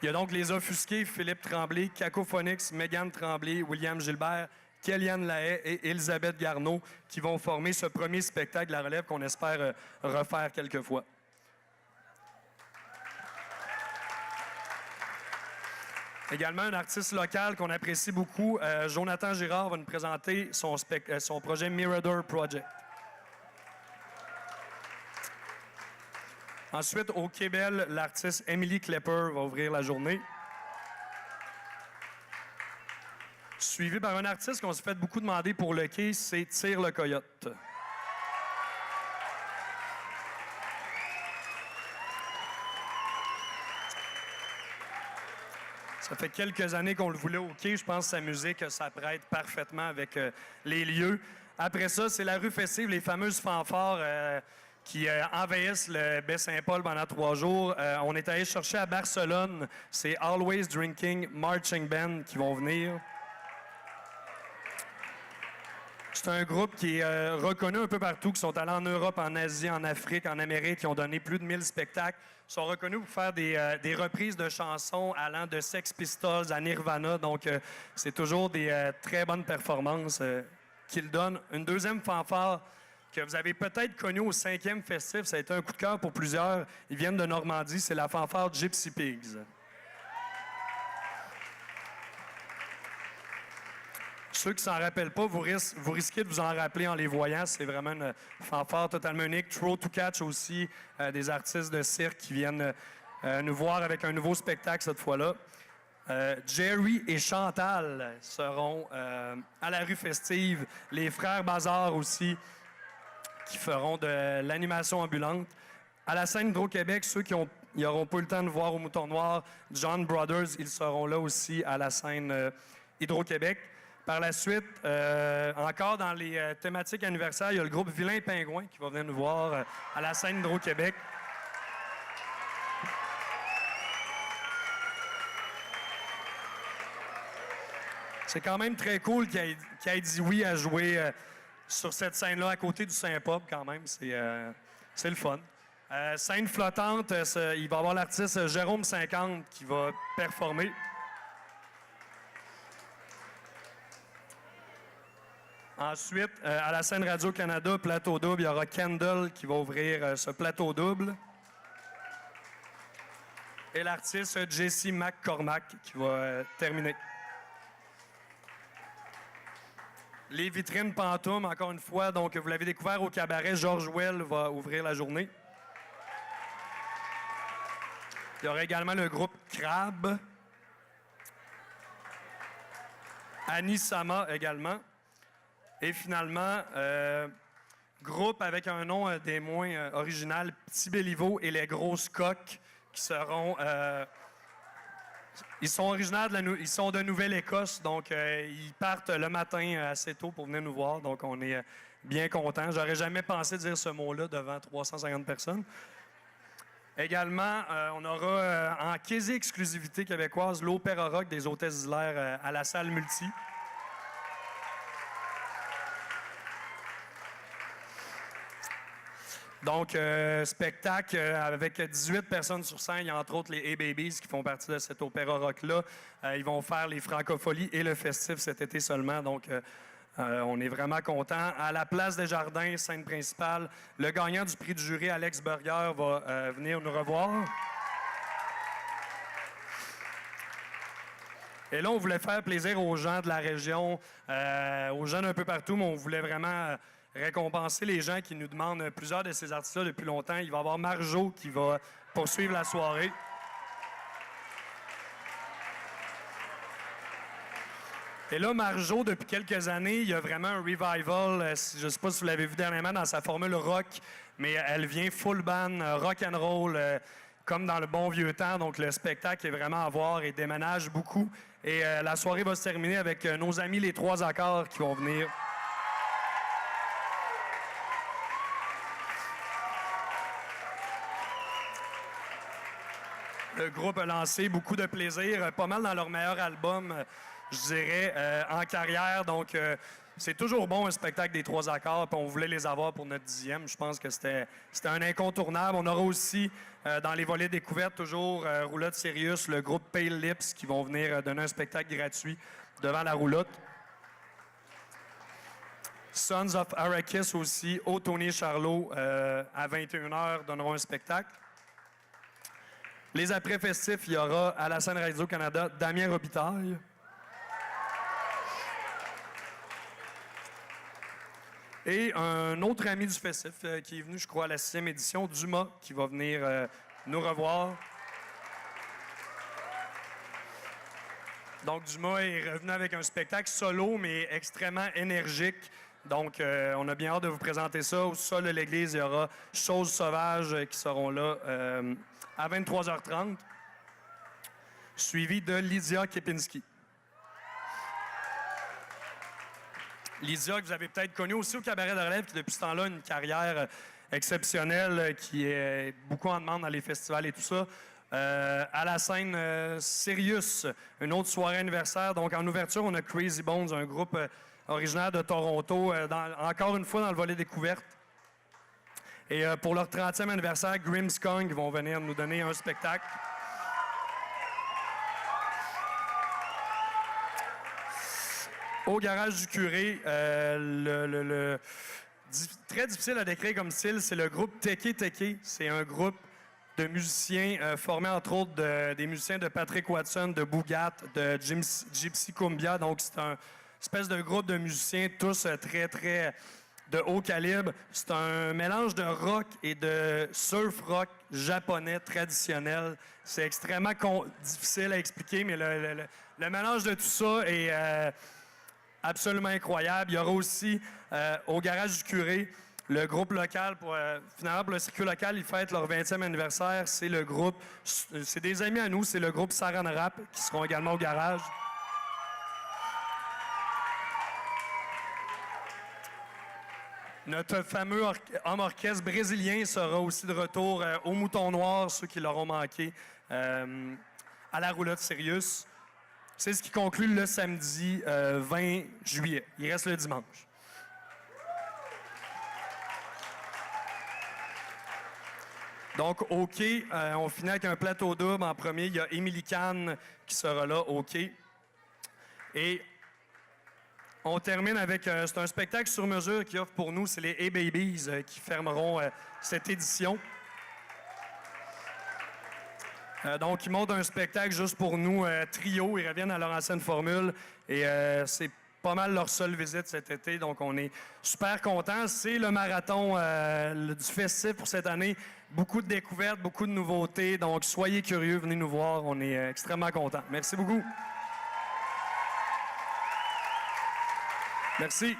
Il y a donc les Offusqués, Philippe Tremblay, Cacophonix, Mégane Tremblay, William Gilbert, Kéliane Lahaye et Elisabeth Garneau qui vont former ce premier spectacle La Relève qu'on espère refaire quelques fois. Également, un artiste local qu'on apprécie beaucoup, Jonathan Girard, va nous présenter son projet Mirador Project. Ensuite, au Québec, l'artiste Emily Klepper va ouvrir la journée. Suivi par un artiste qu'on s'est fait beaucoup demander pour le quai, c'est Tire le Coyote. Ça fait quelques années qu'on le voulait au quai. Je pense que sa musique s'apprête parfaitement avec les lieux. Après ça, c'est la rue festive, les fameuses fanfares qui envahissent le Baie-Saint-Paul pendant 3 jours. On est allé chercher à Barcelone. C'est Always Drinking Marching Band qui vont venir. C'est un groupe qui est reconnu un peu partout, qui sont allés en Europe, en Asie, en Afrique, en Amérique, qui ont donné plus de 1000 spectacles. Ils sont reconnus pour faire des reprises de chansons allant de Sex Pistols à Nirvana. Donc, c'est toujours des très bonnes performances qu'ils donnent. Une deuxième fanfare que vous avez peut-être connue au 5e festif, ça a été un coup de cœur pour plusieurs. Ils viennent de Normandie, c'est la fanfare Gypsy Pigs. Ceux qui s'en rappellent pas, vous risquez de vous en rappeler en les voyant. C'est vraiment une fanfare totalement unique. Throw to Catch aussi, des artistes de cirque qui viennent nous voir avec un nouveau spectacle cette fois-là. Jerry et Chantal seront à la rue festive. Les frères Bazar aussi, qui feront de l'animation ambulante. À la scène Hydro-Québec, ceux qui n'auront pas eu le temps de voir au Mouton Noir, John Brothers, ils seront là aussi à la scène Hydro-Québec. Par la suite, encore dans les thématiques anniversaires, il y a le groupe Vilain Pingouin qui va venir nous voir à la scène Hydro-Québec. C'est quand même très cool qu'il ait dit oui à jouer sur cette scène-là, à côté du Saint-Pop, quand même. C'est le fun. Scène flottante, il va y avoir l'artiste Jérôme 50 qui va performer. Ensuite, à la scène Radio-Canada, plateau double, il y aura Kendall qui va ouvrir ce plateau double. Et l'artiste Jesse McCormack qui va terminer. Les vitrines Pantoum, encore une fois, donc vous l'avez découvert au cabaret, Georges Well va ouvrir la journée. Il y aura également le groupe Crab. Annie Sama également. Et finalement, groupe avec un nom des moins original, Petit Béliveau et les Grosses Coques, qui seront... ils sont originaires ils sont de Nouvelle-Écosse, donc ils partent le matin assez tôt pour venir nous voir, donc on est bien contents. J'aurais jamais pensé dire ce mot-là devant 350 personnes. Également, on aura en quasi-exclusivité québécoise l'Opéra Rock des Hôtesses d'Hilaire à la salle Multi. Donc, spectacle avec 18 personnes sur scène. Il y a entre autres les A-Babies qui font partie de cet opéra rock-là. Ils vont faire les Francopholies et le festif cet été seulement. Donc, on est vraiment contents. À la Place des Jardins, scène principale, le gagnant du prix du jury, Alex Burger, va venir nous revoir. Et là, on voulait faire plaisir aux gens de la région, aux gens d'un peu partout, mais on voulait vraiment... récompenser les gens qui nous demandent plusieurs de ces artistes-là depuis longtemps. Il va y avoir Marjo qui va poursuivre la soirée. Et là, Marjo, depuis quelques années, il y a vraiment un revival. Je ne sais pas si vous l'avez vu dernièrement dans sa formule rock, mais elle vient full band, rock and roll, comme dans le bon vieux temps. Donc, le spectacle est vraiment à voir et déménage beaucoup. Et la soirée va se terminer avec nos amis les Trois Accords qui vont venir. Le groupe a lancé beaucoup de plaisir, pas mal dans leur meilleur album, je dirais, en carrière. Donc, c'est toujours bon un spectacle des Trois Accords, puis on voulait les avoir pour notre 10e. Je pense que c'était un incontournable. On aura aussi, dans les volets découvertes, toujours Roulotte Sirius, le groupe Pale Lips, qui vont venir donner un spectacle gratuit devant la roulotte. Sons of Arrakis aussi, au Tony Charlot, à 21h, donneront un spectacle. Les après-festifs, il y aura à la scène Radio-Canada Damien Robitaille. Et un autre ami du festif qui est venu, je crois, à la 6e édition, Dumas, qui va venir nous revoir. Donc, Dumas est revenu avec un spectacle solo, mais extrêmement énergique. Donc, on a bien hâte de vous présenter ça. Au sol de l'église, il y aura Choses sauvages qui seront là à 23h30, suivi de Lydia Kepinski. Lydia, que vous avez peut-être connue aussi au Cabaret de Relève, qui depuis ce temps-là a une carrière exceptionnelle, qui est beaucoup en demande dans les festivals et tout ça. À la scène Sirius, une autre soirée anniversaire. Donc, en ouverture, on a Crazy Bones, un groupe originaire de Toronto, encore une fois dans le volet découverte. Et pour leur 30e anniversaire, Grimmskong vont venir nous donner un spectacle. Au Garage du Curé, très difficile à décrire comme style, c'est le groupe Teke Teke. C'est un groupe de musiciens formés entre autres des musiciens de Patrick Watson, de Boogat, de Gypsy Cumbia. Donc c'est un espèce de groupe de musiciens tous très, très de haut calibre. C'est un mélange de rock et de surf rock japonais traditionnel. C'est extrêmement difficile à expliquer, mais le mélange de tout ça est absolument incroyable. Il y aura aussi au Garage du Curé le groupe local, finalement pour le circuit local, ils fêtent leur 20e anniversaire. C'est le groupe, c'est des amis à nous, c'est le groupe Saran Rap qui seront également au garage. Notre fameux homme orchestre brésilien sera aussi de retour au Mouton Noir, ceux qui l'auront manqué, à la roulotte Sirius. C'est ce qui conclut le samedi 20 juillet. Il reste le dimanche. Donc, au quai, on finit avec un plateau double. En premier, il y a Émilie Kahn qui sera là au quai. Et on termine avec... c'est un spectacle sur mesure qui offre pour nous. C'est les Hey Babies qui fermeront cette édition. Donc, ils montent un spectacle juste pour nous, trio. Ils reviennent à leur ancienne formule. Et c'est pas mal leur seule visite cet été. Donc, on est super contents. C'est le marathon du festif pour cette année. Beaucoup de découvertes, beaucoup de nouveautés. Donc, soyez curieux, venez nous voir. On est extrêmement contents. Merci beaucoup. Merci.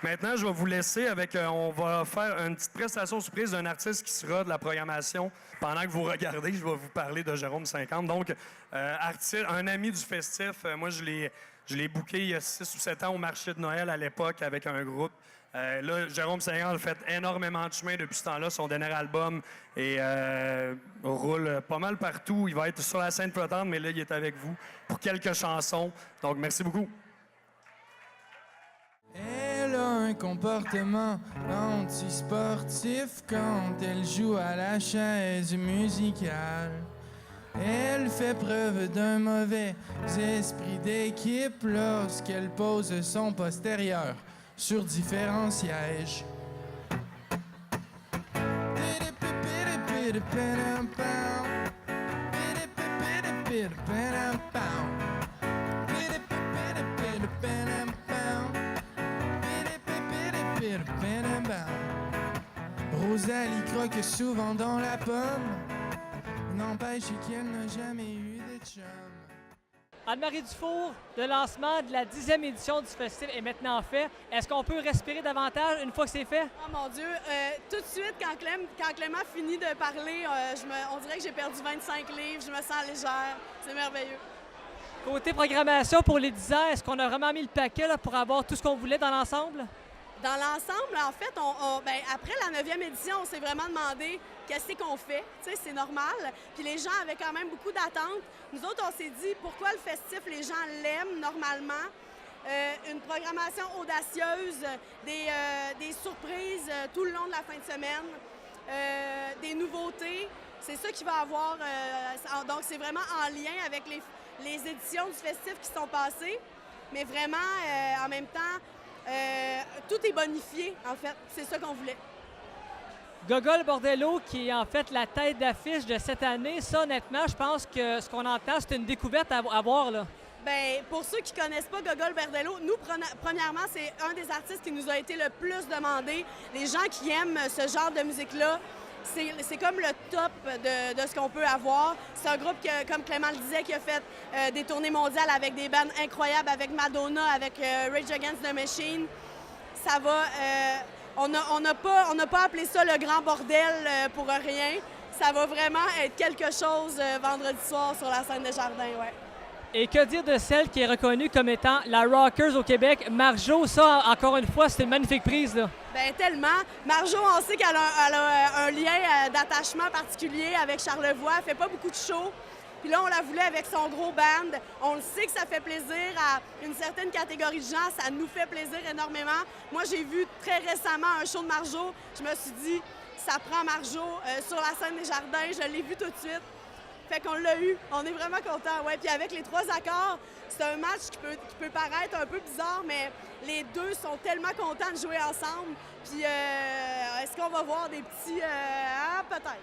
Maintenant, je vais vous laisser avec... on va faire une petite prestation surprise d'un artiste qui sera de la programmation. Pendant que vous regardez, je vais vous parler de Jérôme 50. Donc, artiste, un ami du festif. Moi, je l'ai booké il y a 6 ou 7 ans au marché de Noël à l'époque avec un groupe. Là, Jérôme 50 a fait énormément de chemin depuis ce temps-là. Son dernier album roule pas mal partout. Il va être sur la scène flottante, mais là, il est avec vous pour quelques chansons. Donc, merci beaucoup. Elle a un comportement anti-sportif quand elle joue à la chaise musicale. Elle fait preuve d'un mauvais esprit d'équipe lorsqu'elle pose son postérieur sur différents sièges. Rosalie croque souvent dans la pomme. N'empêche qu'elle n'a jamais eu de chum. Anne-Marie Dufour, le lancement de la 10e édition du festival est maintenant fait. Est-ce qu'on peut respirer davantage une fois que c'est fait? Oh mon Dieu! Tout de suite, quand Clément finit de parler, on dirait que j'ai perdu 25 livres, je me sens légère. C'est merveilleux. Côté programmation pour les 10 ans, est-ce qu'on a vraiment mis le paquet là, pour avoir tout ce qu'on voulait dans l'ensemble? Dans l'ensemble, en fait, après la 9e édition, on s'est vraiment demandé qu'est-ce qu'on fait. Tu sais, c'est normal. Puis les gens avaient quand même beaucoup d'attentes. Nous autres, on s'est dit pourquoi le festif, les gens l'aiment normalement. Une programmation audacieuse, des surprises tout le long de la fin de semaine, des nouveautés. C'est ça qui va avoir. Donc, c'est vraiment en lien avec les éditions du festif qui sont passées. Mais vraiment, en même temps, Tout est bonifié, en fait. C'est ça qu'on voulait. Gogol Bordello, qui est en fait la tête d'affiche de cette année, ça, honnêtement, je pense que ce qu'on entend, c'est une découverte à voir, là. Bien, pour ceux qui ne connaissent pas Gogol Bordello, nous, premièrement, c'est un des artistes qui nous a été le plus demandé. Les gens qui aiment ce genre de musique-là, c'est comme le top de ce qu'on peut avoir. C'est un groupe, comme Clément le disait, qui a fait des tournées mondiales avec des bands incroyables, avec Madonna, avec Rage Against the Machine. Ça va... on n'a pas appelé ça le grand bordel pour rien. Ça va vraiment être quelque chose vendredi soir sur la scène des Jardins, ouais. Et que dire de celle qui est reconnue comme étant la Rockers au Québec, Marjo? Ça, encore une fois, c'est une magnifique prise, là. Bien, tellement. Marjo, on sait qu'elle a un lien d'attachement particulier avec Charlevoix. Elle fait pas beaucoup de shows. Puis là, on la voulait avec son gros band. On le sait que ça fait plaisir à une certaine catégorie de gens. Ça nous fait plaisir énormément. Moi, j'ai vu très récemment un show de Marjo. Je me suis dit, ça prend Marjo sur la scène des Jardins. Je l'ai vu tout de suite. Fait qu'on l'a eu. On est vraiment contents. Ouais. Puis avec les 3 accords, c'est un match qui peut paraître un peu bizarre, mais les deux sont tellement contents de jouer ensemble. Puis est-ce qu'on va voir des petits... peut-être.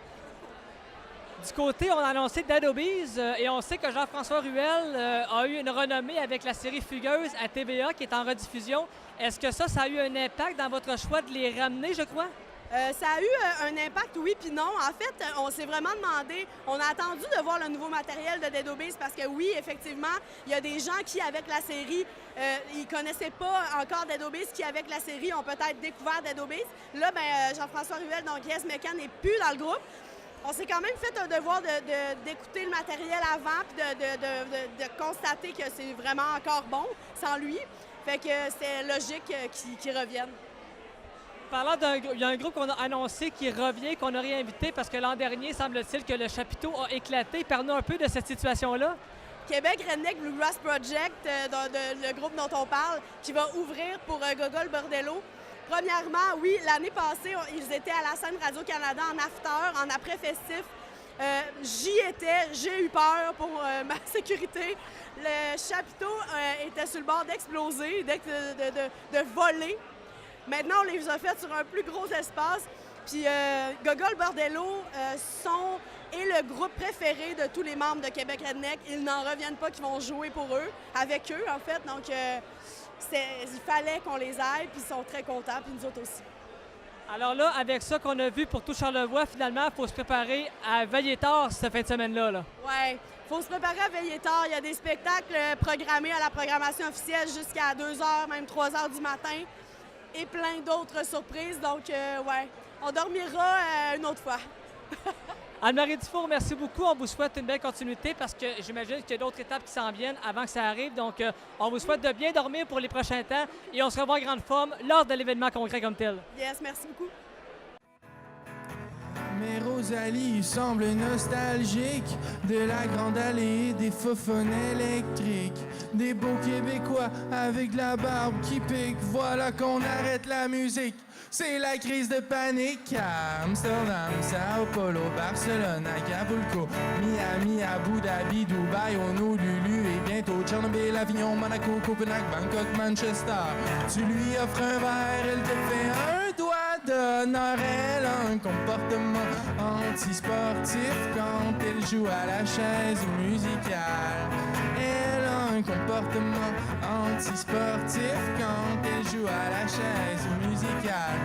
Du côté, on a annoncé Dead Obies et on sait que Jean-François Ruel a eu une renommée avec la série Fugueuse à TVA qui est en rediffusion. Est-ce que ça a eu un impact dans votre choix de les ramener, je crois? Ça a eu un impact, oui, puis non. En fait, on s'est vraiment demandé, on a attendu de voir le nouveau matériel de Dead Obies parce que oui, effectivement, il y a des gens qui, avec la série, ils connaissaient pas encore Dead Obies, qui, avec la série, ont peut-être découvert Dead Obies. Là, Jean-François Ruel, donc Yes Mecan, n'est plus dans le groupe. On s'est quand même fait un devoir d'écouter le matériel avant puis de constater que c'est vraiment encore bon sans lui. Fait que c'est logique qu'il revienne. Parlant il y a un groupe qu'on a annoncé qui revient, qu'on a réinvité parce que l'an dernier, semble-t-il que le chapiteau a éclaté. Parle-nous un peu de cette situation-là. Québec Redneck Bluegrass Project, le groupe dont on parle, qui va ouvrir pour Gogol Bordello. Premièrement, oui, l'année passée, ils étaient à la scène Radio-Canada en after, en après-festif. J'y étais, j'ai eu peur pour ma sécurité. Le chapiteau était sur le bord d'exploser, de voler. Maintenant, on les a fait sur un plus gros espace. Puis Gogol Bordello est le groupe préféré de tous les membres de Québec Redneck. Ils n'en reviennent pas qu'ils vont jouer pour eux, avec eux, en fait. Donc, il fallait qu'on les aille, puis ils sont très contents, puis nous autres aussi. Alors là, avec ça qu'on a vu pour tout Charlevoix, finalement, il faut se préparer à veiller tard cette fin de semaine-là. Là. Oui, il faut se préparer à veiller tard. Il y a des spectacles programmés à la programmation officielle jusqu'à 2h, même 3h du matin, et plein d'autres surprises. Donc, ouais, on dormira une autre fois. Anne-Marie Dufour, merci beaucoup. On vous souhaite une belle continuité parce que j'imagine qu'il y a d'autres étapes qui s'en viennent avant que ça arrive. Donc, on vous souhaite de bien dormir pour les prochains temps et on se revoit en grande forme lors de l'événement concret comme tel. Yes, merci beaucoup. Mais Rosalie semble nostalgique de la grande allée des faufons électriques, des beaux Québécois avec de la barbe qui pique. Voilà qu'on arrête la musique. C'est la crise de panique à Amsterdam, Sao Paulo, Barcelone, Acapulco, Miami, Abu Dhabi, Dubaï, Honolulu et bientôt Tchernobyl, Avignon, Monaco, Copenhague, Bangkok, Manchester. Tu lui offres un verre, elle te fait un doigt d'honneur. Elle a un comportement antisportif quand elle joue à la chaise musicale. Elle a un comportement antisportif quand elle joue à la chaise musicale.